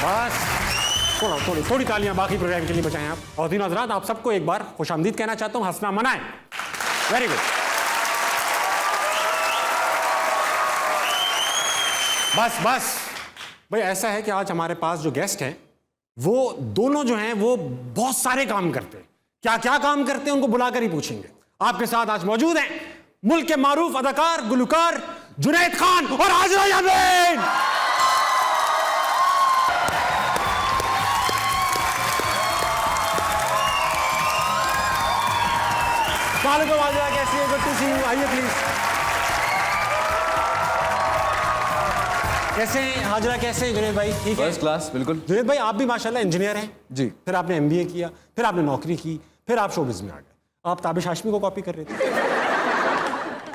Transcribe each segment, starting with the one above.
बस थोड़ी तालियां बाकी प्रोग्राम के लिए बचाएं आप। और तीनों हजरात, आप सबको एक बार खुशामदीद कहना चाहता हूं, हंसना मनाएं। Very good. बस भाई, ऐसा है कि आज हमारे पास जो गेस्ट हैं वो दोनों जो हैं वो बहुत सारे काम करते हैं। क्या क्या काम करते हैं उनको बुलाकर ही पूछेंगे। आपके साथ आज मौजूद हैं मुल्क के मारूफ अदाकार गुलकार जुनैद खान और हाजिरा यामीन। वालेकुम हाजिरा, कैसी है? Good to see you. आइए प्लीज। कैसे हैं हाजिरा? कैसे हैं जुनैद भाई? ठीक है, फर्स्ट क्लास। बिल्कुल। जुनैद भाई, आप भी माशाल्लाह इंजीनियर हैं जी। फिर आपने MBA किया, फिर आपने नौकरी की, फिर आप शोबिज़ में आ गए। आप ताबिश हाशमी को कॉपी कर रहे थे।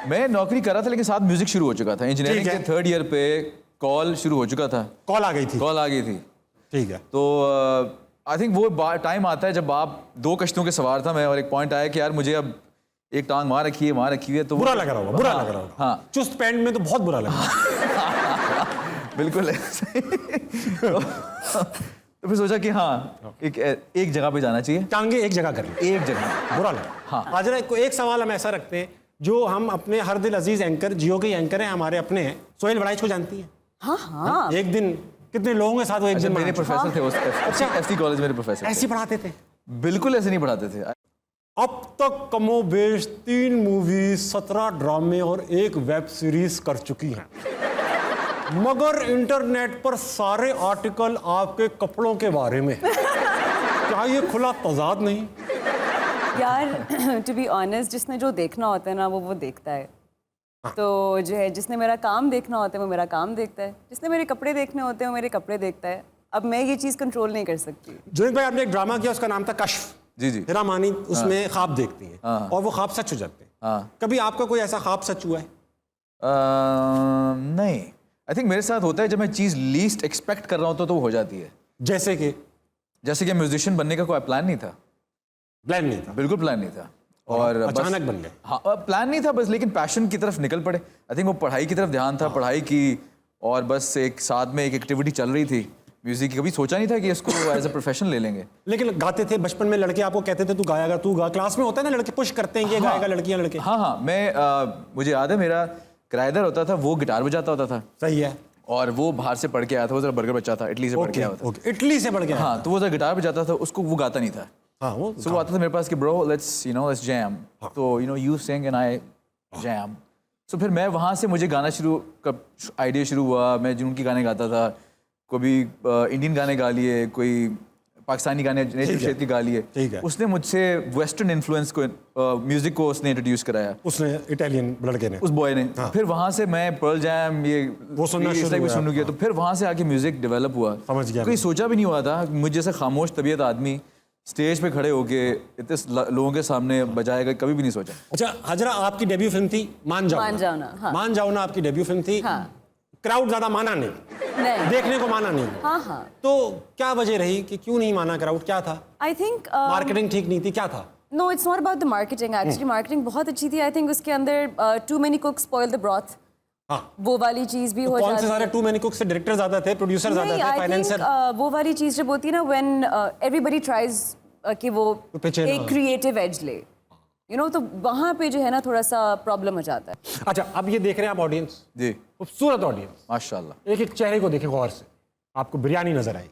मैं नौकरी कर रहा था लेकिन साथ म्यूजिक शुरू हो चुका था। इंजीनियरिंग के 3rd ईयर पे कॉल शुरू हो चुका था। कॉल आ गई थी। ठीक है। तो आई थिंक वो टाइम आता है जब आप 2 कश्तियों के सवार था मैं, और एक पॉइंट आया कि यार मुझे अब एक टांग वहाँ रखी है तो बुरा लग रहा होगा। हाँ, चुस्त पैंट में तो बहुत बुरा लगा। बिल्कुल। तो फिर सोचा कि हाँ एक जगह पे जाना चाहिए। टांगे एक जगह कर ली, एक जगह बुरा लगा। हाँ। हाजिरा, एक सवाल हम ऐसा रखते हैं, जो हम अपने हर दिल अजीज एंकर, जियो के एंकर हैं, हमारे अपने हैं, सोहेल बड़ाइच को जानती हैं? हाँ। एक दिन कितने लोगों के साथ वो एक दिन मेरे प्रोफेसर थे अच्छा, एसटी कॉलेज मेरे प्रोफेसर ऐसे पढ़ाते थे? बिल्कुल ऐसे नहीं पढ़ाते थे। अब तक कमोबेश 3 मूवी, 17 ड्रामे और 1 वेब सीरीज कर चुकी हैं, मगर इंटरनेट पर सारे आर्टिकल आपके कपड़ों के बारे में। क्या ये खुला तजाद नहीं? यार टू बी ऑनेस्ट, जिसने जो देखना होता है ना वो देखता है। तो जो है जिसने मेरा काम देखना होता है वो मेरा काम देखता है, जिसने मेरे कपड़े देखने होते हैं वो मेरे कपड़े देखता है। अब मैं ये चीज़ कंट्रोल नहीं कर सकती। जुनैद भाई, आपने एक ड्रामा किया, उसका नाम था कश्फ। जी। हिरा मानी उसमें ख्वाब देखती हैं और वो ख्वाब सच हो जाते हैं। कभी आपका कोई ऐसा ख्वाब सच हुआ है? नहीं, आई थिंक मेरे साथ होता है जब मैं चीज़ लीस्ट एक्सपेक्ट कर रहा होता तो वो हो जाती है। जैसे कि म्यूजिशियन बनने का कोई प्लान नहीं था। बिल्कुल प्लान नहीं था, और अचानक बन गए। हाँ, प्लान नहीं था बस, लेकिन पैशन की तरफ निकल पड़े। आई थिंक वो पढ़ाई की तरफ ध्यान था, पढ़ाई की, और बस एक साथ में एक एक्टिविटी चल रही थी म्यूजिक की। कभी सोचा नहीं था कि इसको एज अ प्रोफेशन ले लेंगे। लेकिन गाते थे बचपन में, लड़के आपको कहते थे तू गाएगा, तू गा। क्लास में होता है ना, लड़के पुश करते हैं, ये गाएगा, लड़कियां लड़के। हाँ, मैं मुझे याद है मेरा किराएदार होता था, वो गिटार बजाता होता था। सही है। और वो बाहर से पढ़ के आया था, वो जरा बर्गर बच्चा था, इटली से पढ़ के आया था। इटली से पढ़ के? हाँ, तो वो जरा गिटार बजाता था, उसको वो गाता नहीं था। हाँ, वो आता था मेरे पास कि ब्रो लेट्स जैम। तो you sing and I jam. So फिर मैं वहाँ से मुझे गाना आइडिया शुरू हुआ। मैं जिनकी गाने गाता था, कभी इंडियन गाने गा लिए, कोई पाकिस्तानी गाने नेटिव क्षेत्र की गा लिए। उसने मुझसे वेस्टर्न इन्फ्लुएंस को, म्यूजिक को उसने इंट्रोड्यूस कराया, उसने इटालियन लड़के ने, उस बॉय ने। फिर वहाँ से मैं पर्ल जैम वो सुनना शुरू किया। तो फिर वहाँ से आके म्यूजिक डेवलप हुआ। समझ गया। कोई सोचा भी नहीं हुआ था मुझे जैसे खामोश तबीयत आदमी स्टेज पे खड़े होके इतने लोगों के सामने बजाएगा, कभी भी नहीं सोचा। अच्छा हाजिरा, आपकी डेब्यू फिल्म थी मान जाओ ना, आपकी डेब्यू फिल्म थी। क्राउड ज्यादा माना नहीं, देखने को माना नहीं। हाँ। तो क्या वजह रही कि क्यों नहीं माना क्राउड? क्या था? आई थिंक मार्केटिंग ठीक नहीं थी, क्या था? No, it's not about the marketing. Actually marketing बहुत अच्छी थी। आई थिंक उसके अंदर too many cooks spoil the broth. हाँ, वो वाली चीज भी तो हो जाती है। कौन से सारे टू मेनी कुक्स से? डायरेक्टर ज्यादा थे, प्रोड्यूसर ज्यादा थे, फाइनेंसर? वो वाली चीज जब होती है ना, व्हेन एवरीबॉडी ट्राइज कि वो एक क्रिएटिव एज ले, तो वहाँ पे जो है ना थोड़ा सा प्रॉब्लम हो जाता है। अच्छा, अब ये देख रहे हैं आप ऑडियंस जी, खूबसूरत ऑडियंस माशाल्लाह। एक एक चेहरे को देखें गौर से, आपको बिरयानी नजर आई।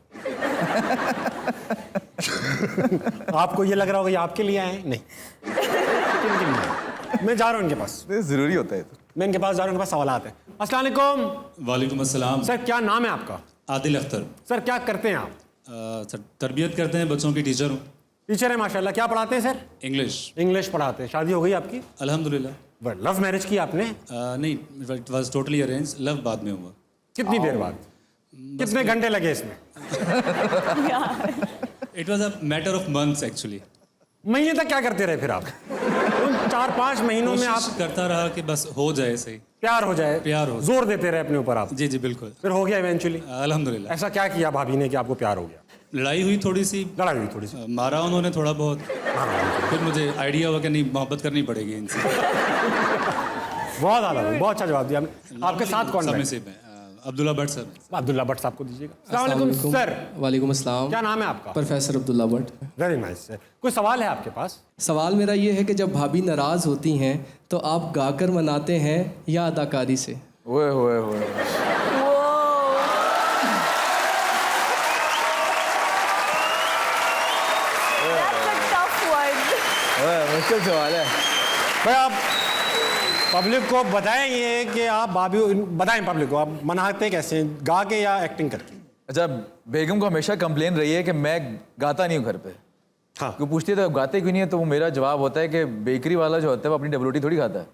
आपको ये लग रहा होगा ये आपके लिए आए हैं? नहीं, किन के लिए? मैं जा रहा हूँ इनके पास, जरूरी होता है। मैं इनके पास जा रहा हूँ, इनके पास सवाल आते हैं। अस्सलाम वालेकुम। वालेकुम अस्सलाम। सर क्या नाम है आपका? आदिल अख्तर। सर क्या करते हैं आप? सर तरबियत करते हैं, बच्चों की टीचर हूँ। टीचर है माशाल्लाह। क्या पढ़ाते हैं सर? इंग्लिश पढ़ाते हैं। शादी हो गई आपकी? अल्हम्दुलिल्लाह। लव मैरिज की आपने? नहीं, it was totally arrange. Love बाद में हुआ। कितनी देर बाद? कितने घंटे लगे इसमें? It was a matter of months actually. महीने तक क्या करते रहे फिर आप? उन 4-5 महीनों में आप करता रहा कि बस हो जाए, सही प्यार हो जाए, जोर देते रहे अपने ऊपर आप? जी जी बिल्कुल। फिर हो गया इवेंचुअली? अल्हम्दुलिल्लाह। ऐसा क्या किया भाभी ने कि आपको प्यार हो गया? लड़ाई हुई थोड़ी सी, मारा उन्होंने थोड़ा बहुत। फिर मुझे आइडिया हुआ कि नहीं, मोहब्बत करनी पड़ेगी इनसे। बहुत आला, बहुत अच्छा जवाब दिया आपने। आपके साथ कौन है? अब्दुल्ला भट्ट सर। अब्दुल्ला भट्ट साहब को दीजिएगा। अस्सलाम वालेकुम सर। वालेकुम अस्सलाम। क्या नाम है आपका? Professor Abdullah Bhatt. Very nice. कोई सवाल है आपके पास? सवाल मेरा ये है कि जब भाभी नाराज़ होती हैं तो आप गाकर मनाते हैं या अदाकारी से? ओए ओए ओए मुश्किल सवाल है भाई। आप पब्लिक को बताएं ये कि आप भाभी बताएं पब्लिक को आप मनाते कैसे हैं, गा के या एक्टिंग करके? अच्छा, बेगम को हमेशा कंप्लेन रही है कि मैं गाता नहीं हूँ घर पे। हाँ। क्यों पूछती है तो गाते क्यों नहीं है, तो वो मेरा जवाब होता है कि बेकरी वाला जो होता है वो अपनी डबल रोटी थोड़ी खाता है।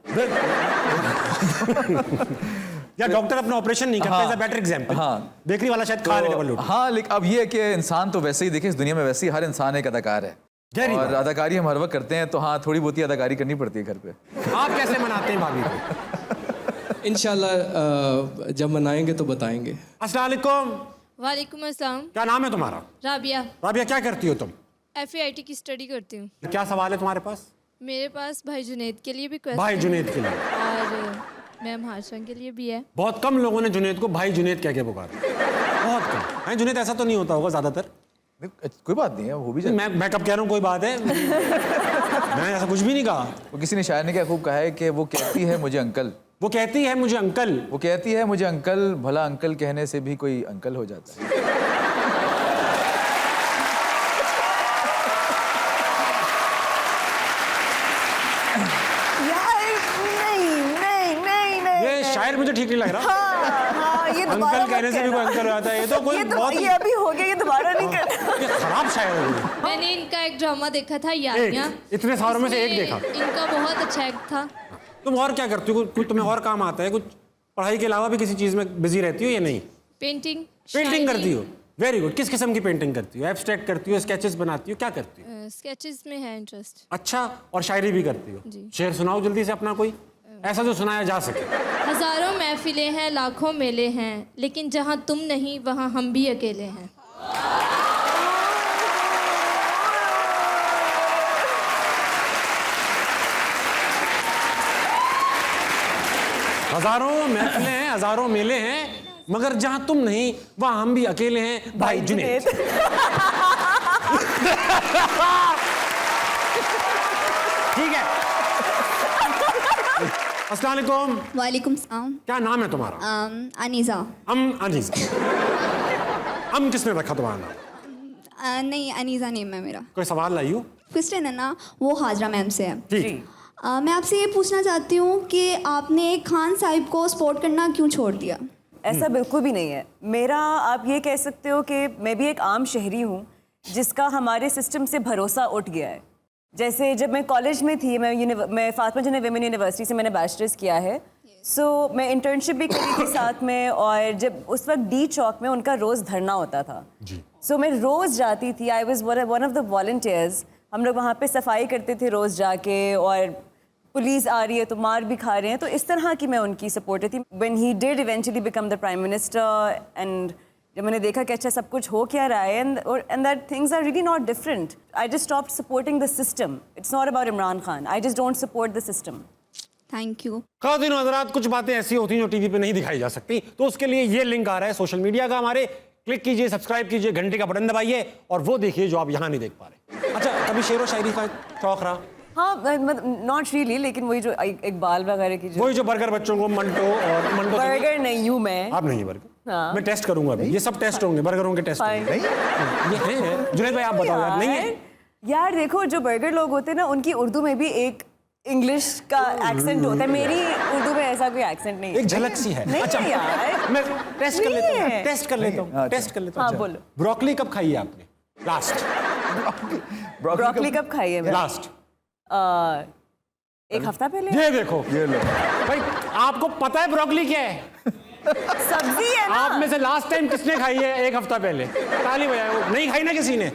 या डॉक्टर अपना ऑपरेशन नहीं करता, हाँ। Is a better example. हाँ। बेकरी वाला शायद खा ले डबल रोटी। हाँ, लेकिन अब ये है कि इंसान तो वैसे ही देखिए, इस दुनिया में वैसे ही हर इंसान एक अदाकार है गहरी और बात। अदाकारी हम हर वक्त करते हैं, तो हाँ थोड़ी बहुत ही अदाकारी करनी पड़ती है घर पे। आप कैसे मनाते हैं भाभी को? इंशाल्लाह जब मनाएंगे तो बताएंगे। अस्सलाम वालेकुम। वालेकुम अस्सलाम। क्या नाम है तुम्हारा? राबिया। राबिया, क्या करती हो तुम? FAIT की स्टडी करती हूँ। क्या सवाल है तुम्हारे पास? मेरे पास भाई जुनैद के लिए भी क्वेश्चन भाई जुनैद के लिए। और मैम हाशम के लिए भी है। बहुत कम लोगों ने जुनैद को भाई जुनैद कह के पुकारा, बहुत कम है। जुनैद ऐसा तो नहीं होता होगा ज्यादातर? कोई बात नहीं है, वो भी जाता है। मैं कब कह रहा हूँ कोई बात है? मैंने ऐसा कुछ भी नहीं कहा। वो किसी ने शायर ने क्या खूब कहा है कि वो कहती है मुझे अंकल, वो कहती है मुझे अंकल, वो कहती है मुझे अंकल, भला अंकल कहने से भी कोई अंकल हो जाता है। ये शायर मुझे ठीक नहीं लग रहा। ये अंकल कहने से भी कोई अंकल हो जाता है, ये तो कोई बहुत ये अभी हो गया, ये दोबारा नहीं करना। ये खराब शायर है ये। मैंने इनका एक ड्रामा देखा था यारियां। इतने सारों में से एक उसमें देखा। इनका बहुत अच्छा एक्ट था। तुम और क्या करती हो? कुछ तुम्हें और काम आता है? कुछ पढ़ाई के अलावा भी किसी चीज में बिजी रहती हो या नहीं? पेंटिंग। पेंटिंग करती हो? Very good. किस किस्म की पेंटिंग करती हो? एब्स्ट्रैक्ट करती हो, स्केचेस बनाती हो, क्या करती हो? स्केचेस में है इंटरेस्ट। अच्छा, और शायरी भी करती हो? जी। शेर सुनाओ जल्दी से अपना कोई ऐसा जो सुनाया जा सके। हजारों महफिलें हैं, लाखों मेले हैं, लेकिन जहाँ तुम नहीं वहाँ हम भी अकेले हैं। हजारों महफिलें हैं, हजारों मेले हैं, मगर जहां तुम नहीं वहां हम भी अकेले हैं। भाई जुनैद। ठीक है। अस्सलाम वालेकुम। वालेकुम सलाम। क्या नाम है तुम्हारा? अनीज़ा। अनीज़ा। किसने रखा तुम्हारा नाम? नहीं, अनीज़ा नेम है मेरा। कोई सवाल लाई हो? क्वेश्चन है ना, वो हाजरा मैम से है। ठीक। मैं आपसे ये पूछना चाहती हूँ कि आपने खान साहिब को सपोर्ट करना क्यों छोड़ दिया? ऐसा बिल्कुल भी नहीं है मेरा। आप ये कह सकते हो कि मैं भी एक आम शहरी हूँ जिसका हमारे सिस्टम से भरोसा उठ गया है। जैसे जब मैं कॉलेज में थी, मैं फातिमा जिन्ना विमेन यूनिवर्सिटी से मैंने बैचलर्स किया है। सो मैं इंटर्नशिप भी करी थी साथ में, और जब उस वक्त डी चौक में उनका रोज़ धरना होता था, सो मैं रोज़ जाती थी। I was one of the volunteers. हम लोग वहाँ पे सफाई करते थे रोज़ जाके, और पुलिस आ रही है तो मार भी खा रहे हैं, तो इस तरह की मैं उनकी सपोर्टर थी। When he did eventually become the prime minister, and जब मैंने देखा कि अच्छा सब कुछ हो क्या रहा है, and that things are really not different, I just stopped supporting the system. It's not about Imran Khan, I just don't support the system. Thank you. ख़वातीन हज़रात, कुछ बातें ऐसी होती हैं जो टीवी पे नहीं दिखाई जा सकती, तो उसके लिए ये लिंक आ रहा है सोशल मीडिया का हमारे। क्लिक कीजिए, सब्सक्राइब कीजिए, घंटे का बटन दबाइए और वो देखिए जो आप यहाँ नहीं देख पा रहे। अच्छा, कभी शेर व शायरी का शौक रहा? हाँ, नॉट रियली, लेकिन वही जो इकबाल वगैरह की जो वही जो बर्गर बच्चों को मंटो बर्गर नहीं हूँ मैं। आप नहीं बर्गर। हाँ। मैं टेस्ट करूंगा अभी। ये सब टेस्ट होंगे, बर्गरों के टेस्ट Fine. होंगे। ये है जुनैद भाई, आप बताओ यार। नहीं है यार, देखो जो बर्गर लोग होते हैं ना, उनकी उर्दू में भी एक इंग्लिश का एक्सेंट होता है। मेरी उर्दू में ऐसा कोई एक्सेंट नहीं है। एक झलक सी है। नहीं अच्छा यार, मैं टेस्ट कर लेता हूँ, नहीं है। टेस्ट कर लेता हूँ, टेस्ट कर लेता हूँ। हाँ, बोलो। ब्रोकली कब खाई है आपने लास्ट? ब्रोकली कब खाई है मैंने? लास्ट एक हफ्ता पहले। ये देखो, ये लो भाई आपको पता है ब्रोकली क्या है? सब्जी है ना। आप में से लास्ट टाइम किसने खाई है एक हफ्ता पहले? ताली बजाओ। नहीं खाई ना किसी ने?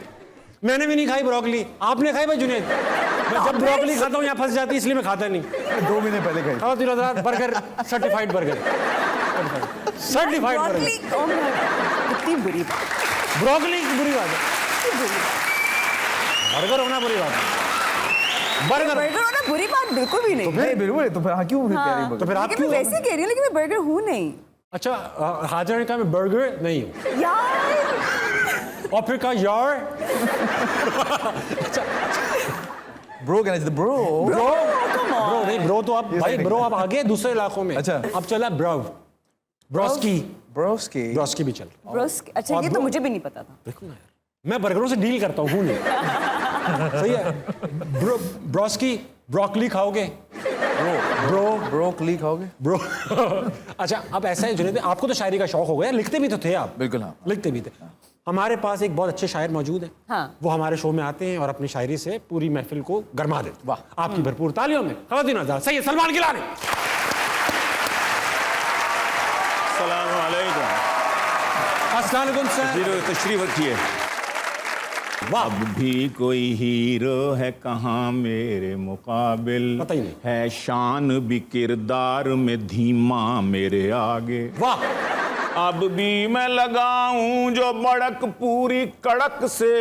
मैंने भी नहीं खाई ब्रोकली। आपने खाई भाई जुनैद? मैं जब ब्रोकली खाता हूँ यहाँ फंस जाती है, इसलिए मैं खाता नहीं। 2 महीने पहले खाई। खाओ burger, certified burger, certified broccoli, burger. oh my God, कितनी बुरी बात। ब्रोकली की बुरी बात है, बर्गर होना बुरी बात है। बर्गर बर्गर होना बुरी बात बिल्कुल भी नहीं। नहीं बिल्कुल, तो फिर हाँ क्यों कह रही हाँ, हो? तो फिर आप लेकिन मैं क्यों? वैसे कह रही हूँ, लेकिन मैं बर्गर हूँ नहीं। अच्छा हाजिर ने कहा मैं बर्गर नहीं हूँ यार और फिर कहा यार ब्रो कहना चाहिए ब्रो ब्रो नहीं ब्रो तो आप भाई ब्रो आप आगे दूसरे इलाकों में अच्छा। अब चला ब्रोस्की ब्रोस्की भी चल ब्रोस अच्छा ये तो मुझे भी नहीं पता था। देखो ना यार मैं बर्गरों से डील करता हूँ नहीं सही है ब्रोस्की ब्रोकली खाओगे ब्रोकली खाओगे ब्रो अच्छा अब ऐसा है जुनेद आपको तो शायरी का शौक हो गया लिखते भी तो थे आप बिल्कुल हाँ लिखते भी थे हमारे पास एक बहुत अच्छे शायर मौजूद हैं हाँ। वो हमारे शो में आते हैं और अपनी शायरी से पूरी महफिल को गरमा देते हैं। वाह। आपकी भरपूर तालियों में खवातीन आजाद सही है सलमान गिलानी अस्सलाम वालेकुम सर तशरीफ रखिए अब भी कोई हीरो है कहाँ मेरे मुकाबिल पता ही नहीं। है शान भी किरदार में धीमा मेरे आगे वाह अब भी मैं लगाऊं जो बड़क पूरी कड़क से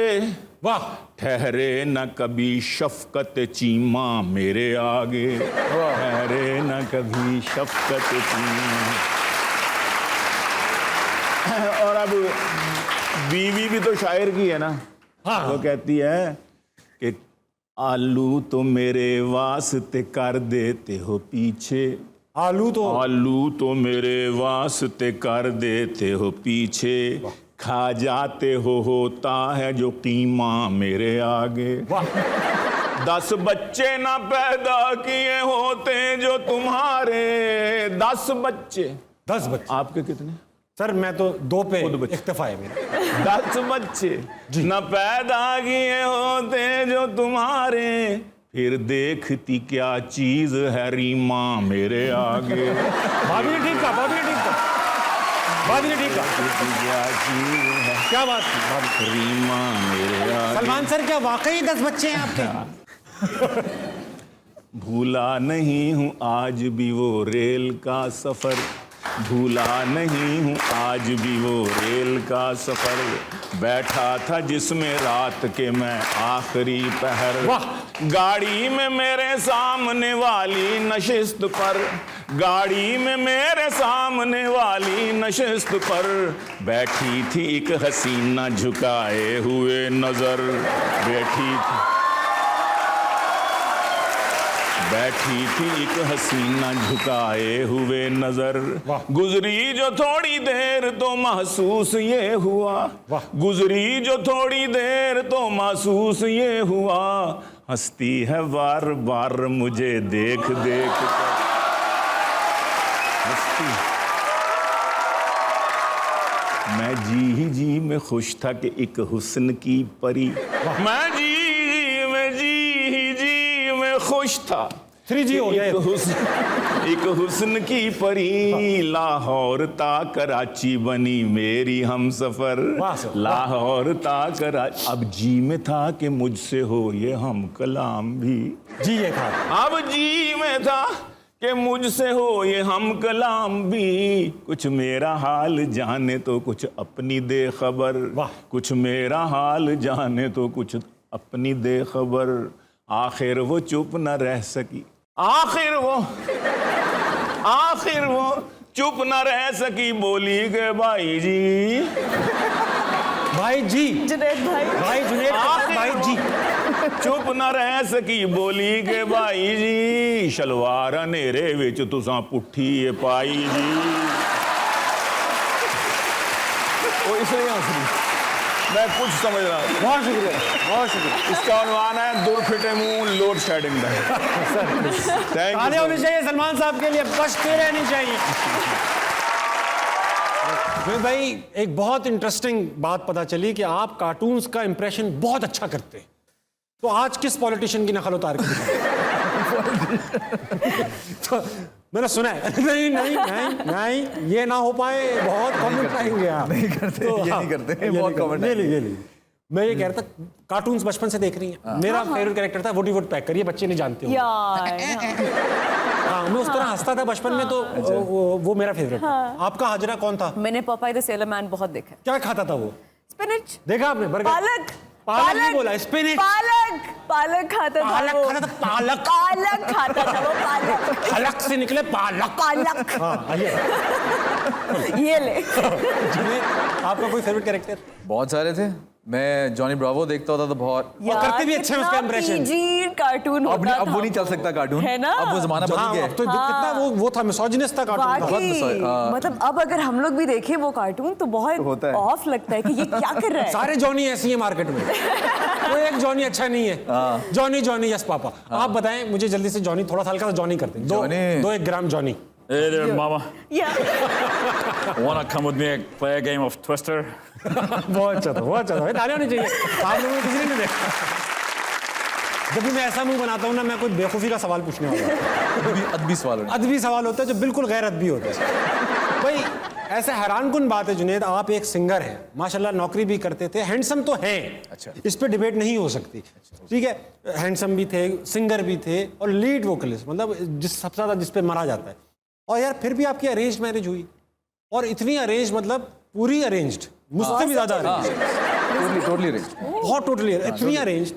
वाह ठहरे न कभी शफकत चीमा मेरे आगे ठहरे न कभी शफकत चीमा और अब बीवी भी तो शायर की है ना हाँ वो कहती है कि आलू तो मेरे वास्ते कर देते हो पीछे आलू तो मेरे वास्ते कर देते हो पीछे खा जाते हो होता है जो कीमा मेरे आगे वाह 10 बच्चे ना पैदा किए होते जो तुम्हारे 10 बच्चे 10 बच्चे आपके कितने सर मैं तो 2 पे खुद बच्चे। इक्तफा है मेरा 10 बच्चे न पैदा किए होते जो तुम्हारे फिर देखती क्या चीज है रीमा मेरे आगे भाभी ने ठीक कहा क्या चीज है क्या बात की भाभी रीमा मेरे आगे सलमान सर क्या वाकई 10 बच्चे हैं आपके भूला नहीं हूँ आज भी वो रेल का सफर भूला नहीं हूँ आज भी वो रेल का सफर बैठा था जिसमें रात के मैं आखिरी पहर वाह। गाड़ी में मेरे सामने वाली नशिस्त पर गाड़ी में मेरे सामने वाली नशिस्त पर बैठी थी एक हसीना झुकाए हुए नजर बैठी थी एक हसीना झुकाए हुए नजर गुजरी जो थोड़ी देर तो महसूस ये हुआ गुजरी जो थोड़ी देर तो महसूस ये हुआ हंसती है बार बार मुझे देख देख कर हंसती मैं जी में खुश था कि एक हुस्न की परी मैं जी में खुश था 3G हो गया एक हुस्न की परी लाहौर ता कराची बनी मेरी हम सफर वाह सर, लाहौर ता कराची अब जी में था कि मुझसे हो ये हम कलाम भी जी ये था अब जी में था कि मुझसे हो ये हम कलाम भी कुछ मेरा हाल जाने तो कुछ अपनी दे खबर वाह। कुछ मेरा हाल जाने तो कुछ अपनी दे खबर आखिर वो चुप न रह सकी आखिर वो चुप न रह सकी बोली के भाई जी जुनैद भाई जुनैद भाई जी चुप न रह सकी बोली के भाई जी शलवार नेरे विच तुसां पुट्ठी पाई जी वो इसलिए हंस रही मैं कुछ समझ रहा हूँ बहुत शुक्रिया इसका उन्वान है दूर फिटे मुंह लोड शेडिंग ताले होने चाहिए सलमान साहब के लिए बचते रहनी चाहिए भाई एक बहुत इंटरेस्टिंग बात पता चली कि आप कार्टून्स का इंप्रेशन बहुत अच्छा करते हैं तो आज किस पॉलिटिशियन की नकल उतार के तो मैंने सुना है नहीं ये ना हो पाए बहुत कमेंट आएंगे आप नहीं करते तो ये हाँ, नहीं करते ये बहुत नहीं कमेंट करते। ये ली मैं ये कह रहा था कार्टून्स बचपन से देख रही हैं मेरा फेवरेट कैरेक्टर था वुडी वुड पैकर ये बच्चे नहीं जानते हो यार हाँ मैं उस तरह हंसता था बचपन में तो वो मेरा फेवरेट था आपका हाजरा कौन था मैंने पपाई द सेलर मैन बहुत देखा है। क्या खाता था वो स्पिनच देखा आपने बर्गर पालक नहीं बोला स्पिनच पालक खाता था पालक वो। खाता था पालक पालक खाता था वो पालक पालक से निकले पालक पालक हाँ आइए ये ले। जुनैद, आपका कोई फेवरेट कैरेक्टर? बहुत सारे थे। मैं जॉनी ब्रावो देखता होता तो बहुत। और करते भी अच्छे हैं उसके impression। PG कार्टून अब होता अब वो नहीं चल सकता कार्टून, है ना? अब वो जमाना बदल हाँ, गया अब है। तो कितना वो था, मिसोजिनिस्ट था कार्टून। बहुत वाकई, मिसाल, हाँ। मतलब अब अगर हम लोग भी देखें वो कार्टून तो बहुत होता है। ऑफ लगता है कि ये क्या कर रहा है। सारे जॉनी ऐसी है मार्केट में, कोई एक जॉनी अच्छा नहीं है। Johnny Johnny yes papa. आप बताएं मुझे जल्दी से, जॉनी थोड़ा सा हल्का सा जॉनी करते हैं, दो 1 ग्राम Johnny. Hey there, Mama. Yeah. Wanna come with me and play a game of Twister? बहुत अच्छा था, बहुत अच्छा था। तालियां होनी चाहिए। आप लोगों ने किसी ने नहीं देखा। जब भी मैं ऐसा मुंह बनाता हूँ ना, मैं कोई बेवकूफ़ी का सवाल पूछने वाला हूँ। अदबी सवाल होने। अदबी सवाल होता है जो बिल्कुल गैर अदबी होता है। भाई ऐसा हैरानकुन बात है जुनैद, आप एक सिंगर हैं, माशाल्लाह नौकरी भी करते थे, हैंडसम तो हैं, अच्छा। इस पे डिबेट नहीं हो सकती, ठीक है, हैंडसम भी थे, सिंगर भी थे और लीड वोकलिस्ट, मतलब जिस सबसे ज़्यादा जिस पे मरा जाता है। और यार फिर भी आपकी अरेंज मैरिज हुई, और इतनी अरेंज, मतलब पूरी अरेंज्ड, मुझसे भी ज़्यादा अरेंज, टोटली रेंज। बहुत टोटली इतनी अरेंज।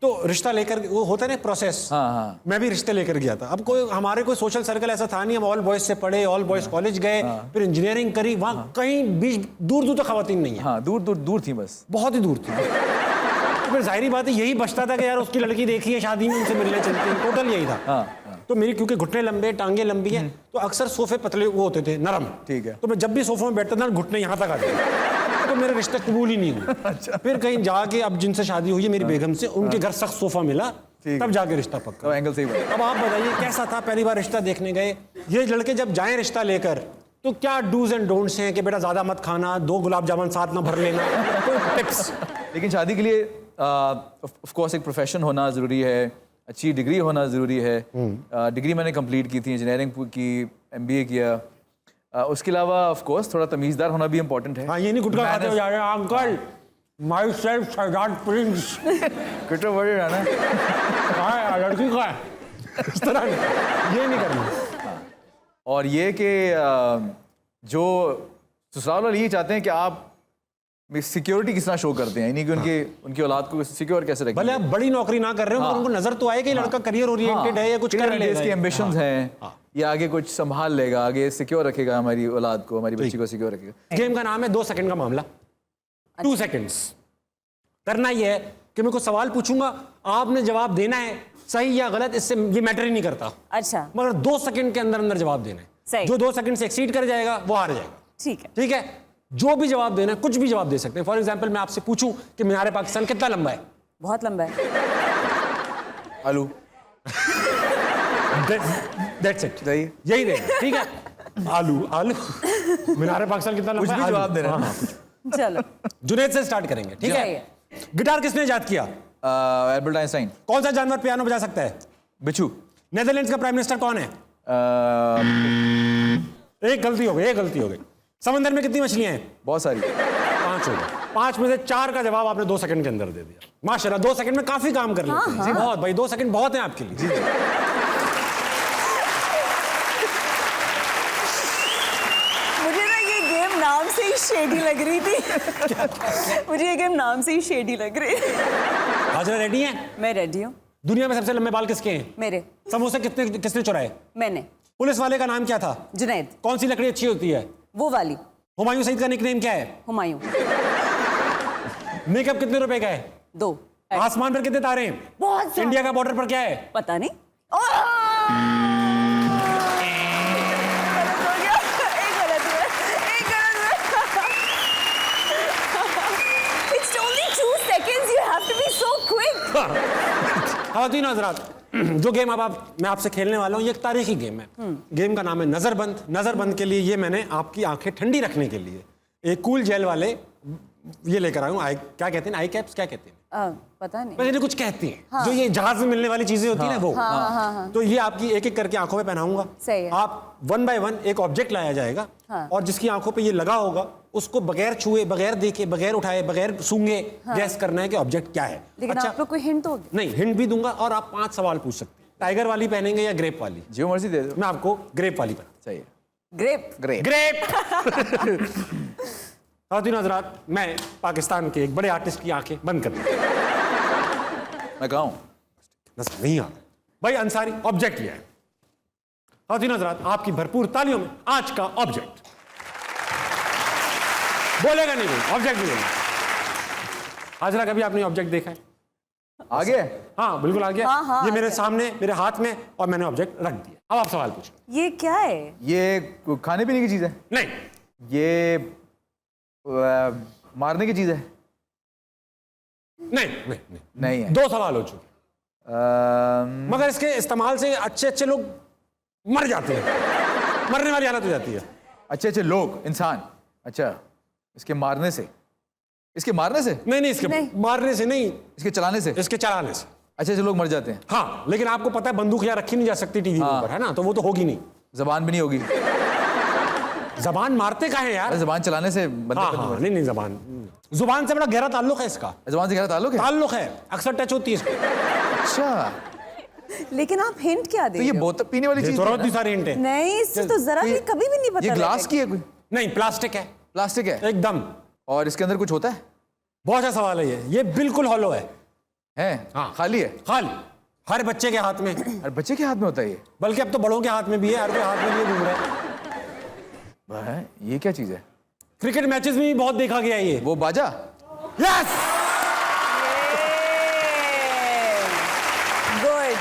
तो रिश्ता लेकर वो होता है ना प्रोसेस, मैं भी रिश्ते लेकर गया था। अब कोई हमारे कोई सोशल सर्कल ऐसा था नहीं, हम ऑल बॉयज से पढ़े, ऑल बॉयज कॉलेज गए, फिर इंजीनियरिंग करी, वहाँ कहीं बीच दूर दूर तक खवातीन नहीं है। हाँ, दूर दूर दूर थी बस, बहुत ही दूर थी। तो फिर जाहिर बात है यही बचता था कि यार उसकी लड़की देखी है, शादी में उनसे मिलने चलते हैं, टोटल यही था। तो मेरी क्योंकि घुटने लंबे, टांगे लंबी हैं, तो अक्सर सोफे पतले वो होते थे, नरम। ठीक है। तो मैं जब भी सोफे में बैठता था घुटने यहाँ तक आते थे, तो मेरे रिश्ते कबूल ही नहीं हुए। अच्छा। फिर कहीं जाके, अब जिनसे शादी हुई है मेरी बेगम से, उनके घर सख्त सोफा मिला, तब जाके रिश्ता पक्का। तो एंगल सही बना। अब आप बताइए कैसा था, पहली बार रिश्ता देखने गए, ये लड़के जब जाएं रिश्ता लेकर, तो क्या डूज एंड डोंट्स हैं कि बेटा ज्यादा मत खाना, 2 गुलाब जामुन साथ ना भर लेना, कोई टिप्स? लेकिन शादी के लिए ऑफ कोर्स एक प्रोफेशन होना ज़रूरी है, अच्छी डिग्री होना ज़रूरी है। डिग्री मैंने कंप्लीट की थी, इंजीनियरिंग की, MBA किया। उसके अलावा ऑफ कोर्स थोड़ा तमीज़दार होना भी इम्पोर्टेंट है। हाँ, ये नहीं गुटखा खाते हो जा रहे हैं, uncle myself Shahzad Prince, कितना बड़े रहना कहाँ है लड़की, कहाँ है, इस तरह नहीं, ये नहीं करना। और ये कि जो ससुराल वाले ये चाहते हैं कि आप सिक्योरिटी किस तरह शो करते हैं, यानी कि उनकी औलाद को सिक्योर कैसे रखें। भले आप बड़ी नौकरी ना कर रहे हो, पर उनको नजर तो आए कि लड़का करियर ओरिएंटेड है या कुछ कर लेगा, इसके एम्बिशंस हैं, या आगे कुछ संभाल लेगा, आगे सिक्योर रखेगा हमारी औलाद को, हमारी बच्ची को सिक्योर रखेगा। गेम का नाम है 2 सेकंड का मामला। 2 सेकंड्स करना ये है कि मैं कुछ सवाल पूछूंगा, आपने जवाब देना है, सही या गलत, इससे ये मैटर ही नहीं करता, अच्छा, मगर 2 सेकंड के अंदर अंदर जवाब देना है। सही। जो 2 सेकंड से एक्सीड कर जाएगा वो हार जाएगा। ठीक है। ठीक है, जो भी जवाब देना है, कुछ भी जवाब दे सकते हैं। फॉर एग्जाम्पल मैं आपसे पूछूं कि मीनार पाकिस्तान कितना लंबा है? बहुत लंबा है। आलू। That's it। सही। यही देना, ठीक है, आलू आलू। मीनार पाकिस्तान कितना लंबा कुछ है? भी आलू। जवाब देना है। हाँ, कुछ। चलो, जुनैद से स्टार्ट करेंगे, ठीक सही है। है। गिटार किसने इजाद किया? Albert Einstein. कौन सा जानवर पियानो बजा सकता है? बिच्छू। नेदरलैंड्स का प्राइम मिनिस्टर कौन है? एक गलती हो गई, एक गलती हो गई। समंदर में कितनी मछलियां हैं? बहुत सारी। 5 हो गई। 5 में से 4 का जवाब आपने 2 सेकंड के अंदर दे दिया। माशाल्लाह, 2 सेकंड में काफी काम कर लेते हैं। जी बहुत भाई, 2 सेकंड बहुत हैं आपके लिए। जी मुझे ना ये गेम नाम से ही शेडी लग रही थी। मुझे ये गेम नाम से ही शेडी लग रही है। हाजरा रेडी हैं? मैं रेडी हूँ। दुनिया में सबसे लंबे बाल किसके हैं? मेरे। समोसे किसने चुराए? मैंने। पुलिस वाले का नाम क्या था? जुनैद। कौन सी लकड़ी अच्छी होती है? वो वाली। हुमायूं सईद का निकनेम क्या है? हुमायूं। मेकअप कितने रुपए का है? 2। आसमान पर कितने तारे हैं? बहुत सारे। इंडिया का बॉर्डर पर क्या है? पता नहीं। गलत हो गया। एक गलत हुआ। एक गलत हुआ। It's only 2 seconds. You have to be so quick. ख़वातीन हज़रात, जो गेम अब मैं आपसे खेलने वाला हूँ, ये एक तारीखी गेम है। गेम का नाम है नज़रबंद। नज़रबंद के लिए ये मैंने आपकी आंखें ठंडी रखने के लिए एक कूल जेल वाले ये लेकर आया हूँ। क्या कहते हैं, आई कैप्स क्या कहते हैं? पता नहीं। वैसे कुछ कहते हैं, जो ये जहाज में मिलने वाली चीजें होती है ना, वो। तो ये आपकी एक एक करके आंखों में पहनाऊंगा। सही है। आप 1 बाय 1 एक ऑब्जेक्ट लाया जाएगा, और जिसकी आंखों पे ये लगा होगा, उसको बगैर छुए, बगैर देखे, बगैर उठाए, बगैर सूंघे गैस करना है कि ऑब्जेक्ट क्या है। लेकिन आप लोग कोई हिंट दोगे? नहीं, हिंट भी दूंगा, और आप 5 सवाल पूछ सकते हैं। टाइगर वाली पहनेंगे या ग्रेप वाली? जो मर्जी दे दो। मैं आपको ग्रेप वाली पहना। सही है। ग्रेप। ग्रेप। ग्रेप। ख़वातीन हज़रात, मैं पाकिस्तान के एक बड़े आर्टिस्ट की आंखें बंद कर दूं। मैं कहा हूं नजर नहीं आता भाई। अंसारी, ऑब्जेक्ट ये है। ख़वातीन हज़रात, आपकी भरपूर तालियों में आज का ऑब्जेक्ट बोलेगा नहीं कोई, ऑब्जेक्ट भी बोलेगा। हाजरा, कभी आपने ऑब्जेक्ट देखा है? आगे हाँ बिल्कुल आ गया। हाँ, हाँ, ये आ मेरे गया। सामने, मेरे हाथ में, और मैंने ऑब्जेक्ट रख दिया। अब आप सवाल पूछो। ये क्या है? ये खाने पीने की चीज है? नहीं ये मारने की चीज है? नहीं नहीं नहीं, नहीं है। 2 सवाल हो चुके। मगर इसके इस्तेमाल से अच्छे अच्छे लोग मर जाते हैं, मरने वाली हालत हो जाती है। अच्छे अच्छे लोग, इंसान। अच्छा, इसके मारने से? इसके मारने से? नहीं इसके नहीं। मारने से नहीं, इसके चलाने से? इसके चलाने से। अच्छे अच्छे लोग मर जाते हैं। हाँ, लेकिन आपको पता है बंदूक यहाँ रखी नहीं जा सकती टीवी के हाँ। ऊपर, है ना, तो वो तो होगी नहीं। जबान भी नहीं होगी? जबान मारते का है यार। जबान चलाने से बंदे हाँ हाँ, नहीं जबान, जुबान से बड़ा गहरा ताल्लुक है इसका। जबान से गहरा ताल्लुक है? ताल्लुक है, अक्सर टच होती है इसको। अच्छा, लेकिन आप हिंट क्या दे तो ये रहे हो? बोतल पीने वाली चीज तो है इतनी सारी हिंट है। नहीं, इससे तो जरा भी कभी भी नहीं पता ये ग्लास लगेगा। की है कोई? नहीं, प्लास्टिक है प्लास्टिक है एकदम। और इसके अंदर कुछ होता है? बहुत अच्छा सवाल है ये बिल्कुल हॉलो है। हाँ, खाली है? खाली, हर बच्चे के हाथ में, और बच्चे के हाथ में होता है ये? बल्कि अब तो बड़ों के हाथ में भी है, हर कोई हाथ में लिए घूम रहा है। है, ये क्या चीज है? क्रिकेट मैचेस में भी बहुत देखा गया है ये। वो बाजा? Yes, good.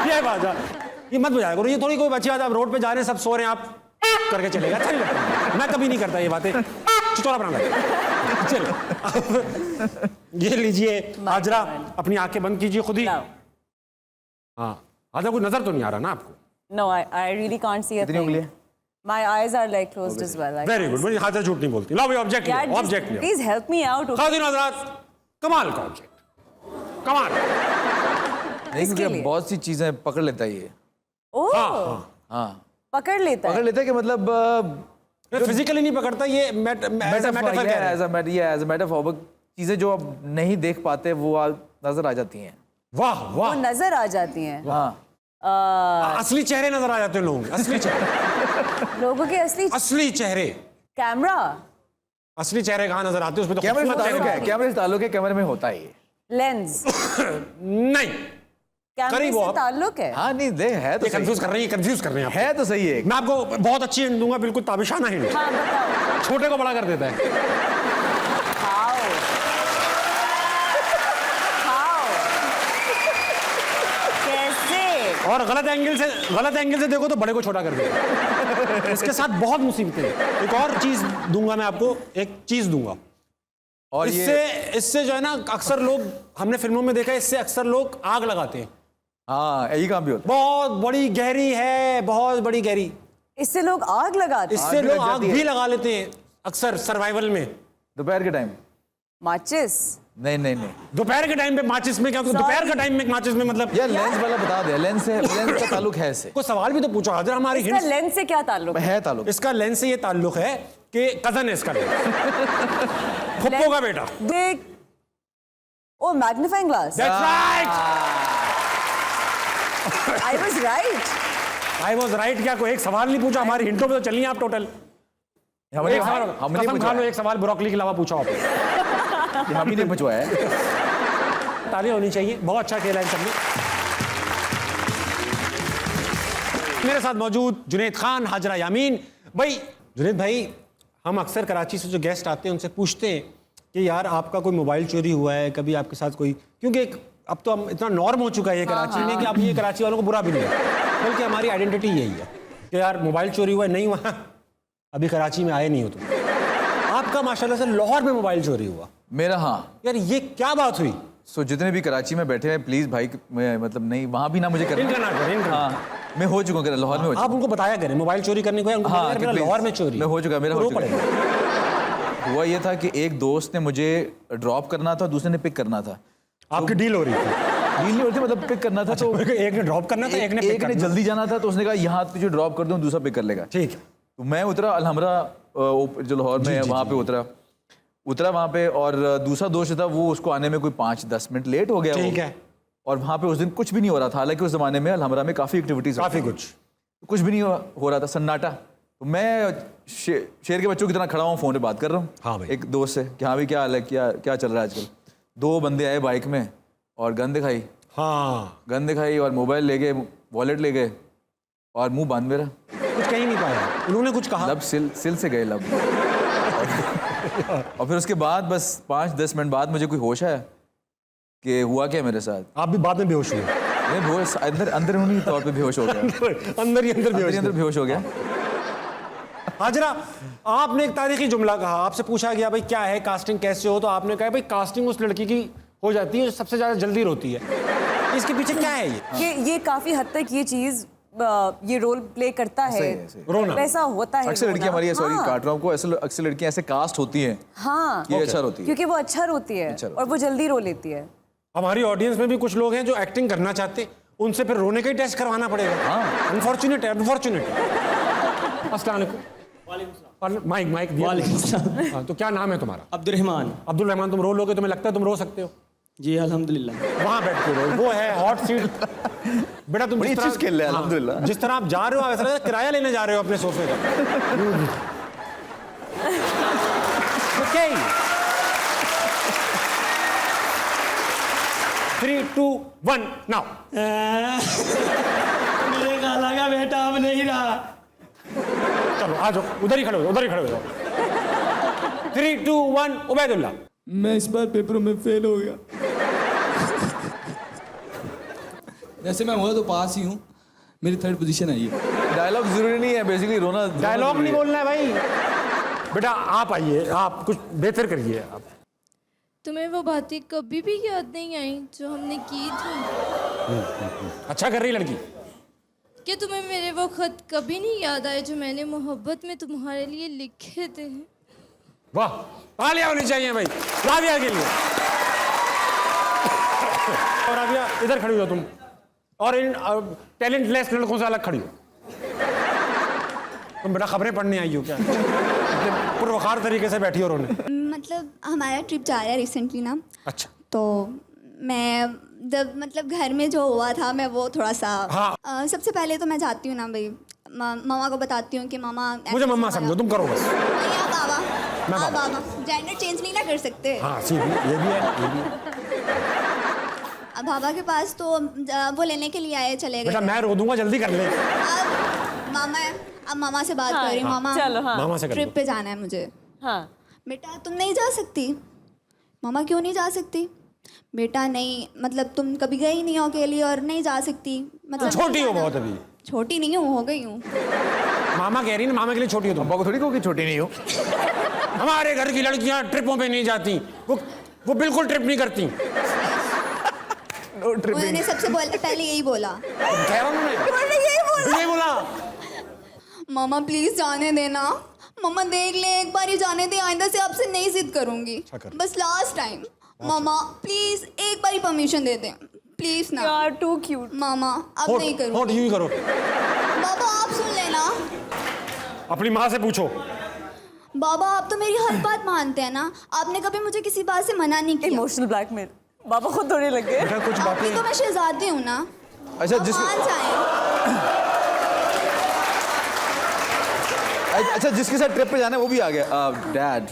ये बाजा। ये मत बजाया करो, ये थोड़ी कोई बच्ची आज आप रोड पे जा रहे हैं, सब सो रहे हैं, आप करके चलेगा, अच्छा नहीं लगता। मैं कभी नहीं करता ये बातें, चिचोरा बना लगा। चल, ये लीजिए हाजरा, अपनी आंखें बंद कीजिए खुद ही। Now. हाँ, हाजरा कुछ नजर तो नहीं आ रहा ना आपको? No, I really can't see a कितनी thing. उंगली है? My eyes are like closed as well. I very can't good, Hajra झूठ नहीं बोलती। लाओ भाई ऑब्जेक्ट see. लियो, Dad, ऑब्जेक्ट just लियो। please help me out. okay? खादिन हजरात, कमाल का ऑब्जेक्ट, कमाल। नहीं, इसके क्योंकि लिए? बहुत सी चीजें पकड़ लेता है ये। ओह, हाँ हाँ, हाँ, पकड़ लेता पकड़ है। लेता है कि मतलब फिजिकली नहीं पकड़ता ये, मेटाफर कह रहे हैं। एज अ मेटाफॉर, चीजें जो आप नहीं देख पाते वो नजर आ जाती हैं। वाह वो वाह, नजर आ जाती हैं। हाँ, असली चेहरे नजर आ जाते हैं लोगों के, असली चेहरे, लोगों के असली चेहरे। कैमरा, असली चेहरे कहाँ नजर आते हैं उसमें? तो कैमरे से खूबसूरत ताल्लुक चेहरे। है, कैमरे से ताल्लुक है, कैमरे में होता है ये। लेंस, नहीं, कैमरे करीब से हो आप। ताल्लुक है। हाँ, नहीं दे है तो ये सही। कंफ्यूज कर रही है, कंफ्यूज कर रहे हैं आप। है तो सही है। मैं आपको बहुत अच्छी हिंट दूंगा, बिल्कुल ताबिशाना हिंट, हाँ, बताओ। छोटे को बड़ा कर देता है। How? How? कैसे? और गलत एंगल से देखो तो बड़े को छोटा कर देता है। इसके साथ बहुत मुसीबतें हैं। एक और चीज दूंगा मैं आपको, एक चीज दूंगा। और इससे जो है ना, अक्सर लोग, हमने फिल्मों में देखा है, इससे अक्सर लोग आग लगाते हैं। हाँ, यही काम भी होता बहुत बड़ी गहरी है, बहुत बड़ी गहरी। इससे लोग आग लगाते हैं। इससे आग भी लोग लग आग जाती है। भी लगा लेते हैं अक्सर सर्वाइवल में। है। दोपहर के टाइम? माचिस। नहीं नहीं नहीं, दोपहर के टाइम पे माचिस में क्या, दोपहर के टाइम में माचिस में मतलब यार लेंस वाला बता दे। लेंस का ताल्लुक है इससे? कोई सवाल भी तो पूछो हाजिर, हमारी इसका हिंट। लेंस से क्या ताल्लुक है? है ताल्लुक। इसका लेंस से ये ताल्लुक है कि कजन है इसका लेंस, फुप्पो का बेटा। देख, ओ magnifying glass. That's right. I was right. I was right। क्या कोई एक सवाल नहीं पूछा? हमारी हिंटों पे तो चलिए आप टोटल। हमने एक सवाल, हमने कसम खा लो, एक सवाल ब्रोकली के अलावा पूछा आपने। हम ही ने पूछवाया है। ताली होनी चाहिए, बहुत अच्छा खेला है सबने। मेरे साथ मौजूद जुनैद खान, हाजरा यामीन। भाई जुनैद भाई, हम अक्सर कराची से जो गेस्ट आते हैं उनसे पूछते हैं कि यार आपका कोई मोबाइल चोरी हुआ है कभी आपके साथ कोई, क्योंकि अब तो हम इतना नॉर्म हो चुका है ये कराची में कि अब ये कराची वालों को बुरा भी नहीं है, बल्कि हमारी आइडेंटिटी यही है कि यार मोबाइल चोरी हुआ है। नहीं हुआ, अभी कराची में आए नहीं हो तुम। आपका माशाल्लाह से लाहौर में मोबाइल चोरी हुआ। मेरा? हाँ यार ये क्या बात हुई? सो जितने भी कराची में बैठे हैं प्लीज भाई, मैं मतलब नहीं, वहां भी ना मुझे करना। इनका ना करें, इनका। हाँ, मैं हो चुका हूँ लाहौर में हो चुका। आप उनको बताया करें मोबाइल चोरी करने को है, उनको हाँ, बताया, कि मेरा please, लाहौर में चोरी मैं हो चुका, मेरा हो रो चुका है। पड़ेगा। हुआ ये था कि एक दोस्त ने मुझे ड्रॉप करना था, दूसरे ने पिक करना था। आपकी डील हो रही थी? डील नहीं होती, मतलब पिक करना था। तो एक ने ड्रॉप करना था, एक ने pick एक ने करना था। जल्दी जाना था, तो उसने कहा यहाँ तुझे ड्रॉप कर दूँ, दूसरा पिक कर लेगा। ठीक है। तो मैं उतरा अलहमरा, जो लाहौर में है वहाँ पे उतरा वहाँ पे, और दूसरा दोस्त था वो, उसको आने में कोई 5-10 मिनट लेट हो गया। ठीक है। और वहाँ पे उस दिन कुछ भी नहीं हो रहा था, हालांकि उस जमाने में अलहमरा में काफ़ी एक्टिविटीज, काफी कुछ भी नहीं हो रहा था, सन्नाटा। तो मैं शेर के बच्चों की तरह खड़ा हूँ, फोन पे बात कर रहा हूँ। हाँ भाई। एक दोस्त से कि हाँ भाई क्या हाल है, क्या चल रहा है आजकल। 2 बंदे आए बाइक में और गन दिखाई, हाँ, और मोबाइल ले गए, वॉलेट ले गए, और मुंह बांध मेरा। कुछ कहीं नहीं पाया। उन्होंने कुछ कहा? लब सिल से गए लब। और फिर उसके बाद बस 5-10 मिनट बाद मुझे कोई होश आया कि हुआ क्या मेरे साथ। आप भी बाद में बेहोश हुए? मैं बेहोश अंदरूनी तौर पे बेहोश हो गया। अंदर ही अंदर बेहोश अंदर बेहोश हो गया। हाजरा, आपने एक तारीखी जुमला कहा, आपसे पूछा गया भाई क्या है कास्टिंग, कैसे हो, तो आपने कहा भाई कास्टिंग उस लड़की की हो जाती है जो सबसे ज्यादा जल्दी रोती है। इसके पीछे क्या है ये काफी हद तक ये चीज ये रोल प्ले करता है। रोना ऐसा होता है। अक्सर लड़कियां हमारी, सॉरी काट रहा हूं आपको, अक्सर लड़कियां ऐसे कास्ट होती हैं हाँ, कि अच्छा रोती है, क्योंकि वो अच्छा रोती है और वो जल्दी रो लेती है। हमारी ऑडियंस में भी कुछ लोग हैं जो एक्टिंग करना चाहते, उनसे फिर रोने का ही टेस्ट करवाना पड़ेगा। हाँ, अनफॉर्चुनेट है, अनफॉर्चुनेट। अस्सलाम वालेकुम। माइक दिया। हाँ, तो क्या नाम है तुम्हारा? अब्दुल रहमान। तुम रो लोगे? तुम्हें लगता है तुम रो सकते हो? जी अल्हम्दुलिल्लाह। वहां बैठ के रो, वो है हॉट सीट। बेटा तुम जिस तरह खेल रहे हैं, अल्हम्दुलिल्लाह। जिस तरह आप जा रहे हो ऐसा लग रहा है किराया लेने जा रहे हो अपने सोफे का। Okay, 3, 2, 1 now. मेरे खाला का बेटा अब नहीं रहा। चलो आ जाओ, उधर ही खड़े हो जाओ। 3, 2, 1 उबैदुल्लाह। मैं इस बार पेपरों में फेल हो गया। वैसे मैं हुआ तो पास ही हूँ, मेरी 3rd पोजीशन आई है। डायलॉग जरूरी नहीं है, बेसिकली रोना डायलॉग नहीं बोलना है भाई। बेटा आप आइए, आप कुछ बेहतर करिए। आप तुम्हें वो बातें कभी भी याद नहीं आई जो हमने की थी? अच्छा कर रही लड़की। क्या तुम्हें मेरे वो खत कभी नहीं याद आए जो मैंने मोहब्बत में तुम्हारे लिए लिखे थे? वाह, तालियां होनी चाहिए भाई राबिया के लिए। और राबिया इधर खड़ी हो तुम, और इन टैलेंटलेस लड़कों से अलग खड़ी हो। तुम बेटा खबरें पढ़ने आई हो क्या? पुरवकार तरीके से बैठी हो रोने। मतलब हमारा ट्रिप जा रहा है रिसेंटली ना, अच्छा, तो मैं जब मतलब घर में जो हुआ था मैं वो थोड़ा सा हाँ। सबसे पहले तो मैं जाती हूँ ना भाई, मामा को बताती हूँ कि मामा मुझे मम्मा समझो, तुम करो बस। नहीं, आप बाबा, मैं आप बाबा। बाबा, जेंडर चेंज नहीं ना कर सकते। हाँ सीधी, ये भी है। अब बाबा के पास तो वो लेने के लिए आए, चले गए। बेटा मैं रो दूंगा, जल्दी कर ले। अब मामा से बात कर रही हूँ। मामा चलो, हाँ। मामा से कर लो। ट्रिप पे जाना है मुझे। हाँ, बेटा तुम नहीं जा सकती। मामा क्यों नहीं जा सकती? बेटा नहीं, मतलब तुम कभी गई नहीं हो अकेली और नहीं जा सकती। मतलब छोटी हो बहुत अभी। छोटी नहीं हूँ, हो गई हूँ। मामा कह रही ना, मामा के लिए छोटी हो तुम। अब्बा को थोड़ी कहो कि छोटी नहीं हो। हमारे घर की लड़कियां ट्रिपों पे नहीं जाती, वो बिल्कुल ट्रिप नहीं करती। उन्होंने सबसे पहले यही बोला। कह रहा हूं मैं। यही बोला। मामा प्लीज जाने देना, मामा देख ले, एक बार ही जाने दे, आइंदा से आपसे नहीं जिद करूंगी, बस लास्ट टाइम। मामा प्लीज एक बार ही परमिशन दे दें, प्लीज ना। यार टू क्यूट। मामा अब नहीं होट करूँगी। यूं ही करो। बाबा आप सुन लेना। अपनी माँ से पूछो। बाबा आप तो मेरी हर बात मानते हैं ना, आपने कभी मुझे किसी बात से मना नहीं किया। इमोशनल ब्लैकमेल बाबा खुद थोड़े लगे। बेटा कुछ आपकी बातें। तो मैं शहजादी हूँ ना। अच्छा आप जिस मान जाएं। अच्छा जिसके साथ ट्रिप पे जाना है वो भी आ गया। डैड,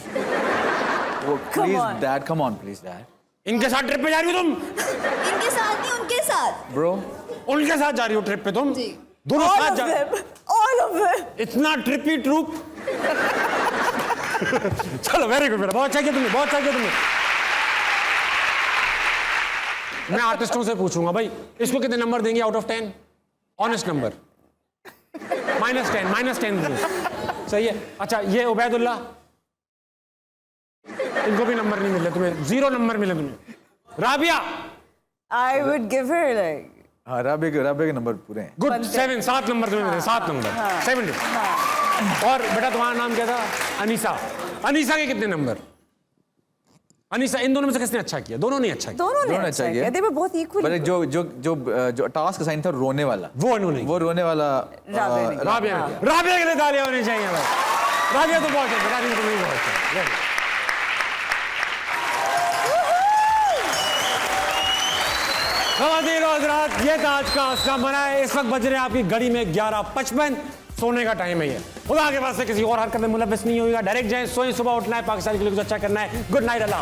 वो please on. Dad, come on please dad. इनके साथ ट्रिप पे जा रही हो तुम? इनके साथ नहीं, उनके साथ। ब्रो उनके साथ जा रही हो ट्रिप पे तुम? जी। दोनों All साथ of जा। them. All of them. इतना ट्रिपी ट्रूप। चलो वेरी गुड बेटा, बहुत अच्छा किया तुमने, बहुत अच्छा किया तुमने। मैं आर्टिस्टों से पूछूंगा भाई इसको कितने नंबर देंगे आउट ऑफ 10? Honest number. -10 सही है। अच्छा ये उबैदुल्लाह, इनको भी नंबर नहीं मिले तुम्हें, 0 नंबर मिले तुम्हें। Rabia I would give her like हाँ, राबे के नंबर पूरे हैं। गुड 7 नंबर तुम्हें मिले, 7 नंबर 70। और बेटा तुम्हारा नाम क्या था? अनीसा। अनीसा के कितने नंबर? अनीसा, इन दोनों में से किसने अच्छा किया? दोनों ने अच्छा किया। दोनों ने दोनों अच्छा किया। They were both equally पर जो टास्क असाइन था रोने वाला, वो उन्होंने वो रोने वाला राबिया के लिए तालियां होनी चाहिए भाई। राबिया तो बहुत है, राबिया तो नहीं बहुत है। ख़वातीन और हज़रात, ये था आज का आस्था बनाए। इस वक्त बज रहे हैं आपकी घड़ी में 11:55। सोने का टाइम है ये। खुदा के पास से किसी और हरकत में मुलव्वस नहीं होगा। डायरेक्ट जाए, सोए, सुबह उठना है, पाकिस्तान के लिए कुछ अच्छा करना है। गुड नाइट, अल्लाह।